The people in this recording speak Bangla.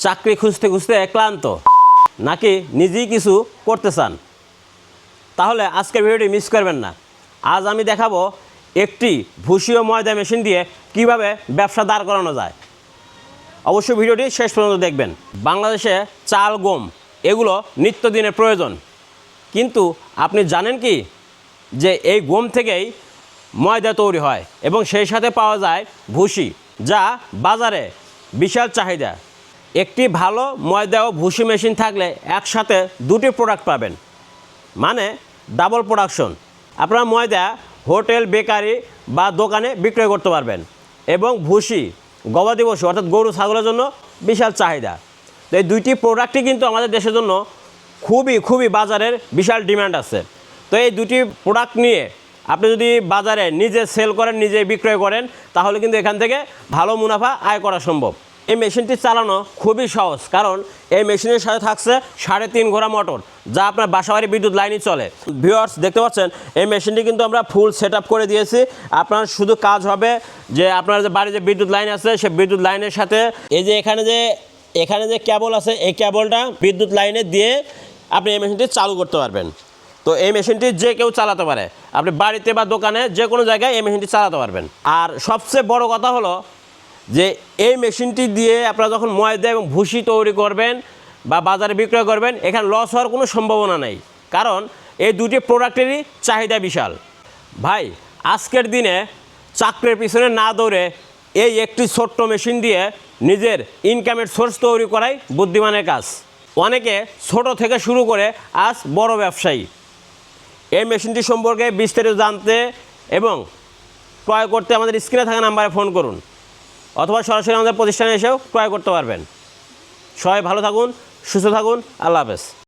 চাকরি খুঁজতে খুঁজতে ক্লান্ত, নাকি নিজেই কিছু করতে চান? তাহলে আজকের ভিডিওটি মিস করবেন না। আজ আমি দেখাবো একটি ভুসি ও ময়দা মেশিন দিয়ে কিভাবে ব্যবসা দাঁড় করানো যায়। অবশ্যই ভিডিওটি শেষ পর্যন্ত দেখবেন। বাংলাদেশে চাল, গম এগুলো নিত্যদিনের প্রয়োজন, কিন্তু আপনি জানেন কি যে এই গম থেকেই ময়দা তৈরি হয় এবং সেই সাথে পাওয়া যায় ভুসি, যা বাজারে বিশাল চাহিদা। একটি ভালো ময়দা ও ভুসি মেশিন থাকলে একসাথে দুটি প্রোডাক্ট পাবেন, মানে ডাবল প্রোডাকশন। আপনারা ময়দা হোটেল, বেকারি বা দোকানে বিক্রয় করতে পারবেন এবং ভুসি গবাদি পশু অর্থাৎ গরু ছাগলের জন্য বিশাল চাহিদা। তো এই দুইটি প্রোডাক্টই কিন্তু আমাদের দেশের জন্য খুবই বাজারের বিশাল ডিমান্ড আছে। তো এই দুটি প্রোডাক্ট নিয়ে আপনি যদি বাজারে নিজে সেল করেন, নিজে বিক্রয় করেন, তাহলে কিন্তু এখান থেকে ভালো মুনাফা আয় করা সম্ভব। এই মেশিনটি চালানো খুবই সহজ, কারণ এই মেশিনের সাথে থাকছে 3.5 ঘোড়া মোটর, যা আপনার বাসাবাড়ি বিদ্যুৎ লাইনই চলে। ভিউয়ার্স, দেখতে পাচ্ছেন এই মেশিনটি কিন্তু আমরা ফুল সেট আপ করে দিয়েছি। আপনার শুধু কাজ হবে যে আপনার যে বাড়িতে বিদ্যুৎ লাইন আছে, সেই বিদ্যুৎ লাইনের সাথে এই যে এখানে যে কেবল আছে, এই কেবলটা বিদ্যুৎ লাইনে দিয়ে আপনি এই মেশিনটি চালু করতে পারবেন। তো এই মেশিনটি যে কেউ চালাতে পারে, আপনি বাড়িতে বা দোকানে যে কোনো জায়গায় এই মেশিনটি চালাতে পারবেন। আর সবচেয়ে বড় কথা হলো যে এই মেশিনটি দিয়ে আপনারা যখন ময়দা এবং ভুসি তৈরি করবেন বা বাজারে বিক্রয় করবেন, এখানে লস হওয়ার কোনো সম্ভাবনা নেই, কারণ এই দুটি প্রোডাক্টেরই চাহিদা বিশাল। ভাই, আজকের দিনে চাকরির পিছনে না দৌড়ে এই একটি ছোট্ট মেশিন দিয়ে নিজের ইনকামের সোর্স তৈরি করাই বুদ্ধিমানের কাজ। অনেকে ছোট থেকে শুরু করে আজ বড় ব্যবসায়ী। এই মেশিনটি সম্পর্কে বিস্তারিত জানতে এবং ক্রয় করতে আমাদের স্ক্রিনে থাকা নাম্বারে ফোন করুন, অথবা সরাসরি আমাদের প্রতিষ্ঠানে এসেও ক্রয় করতে পারবেন। সবাই ভালো থাকুন, সুস্থ থাকুন। আল্লাহ হাফেজ।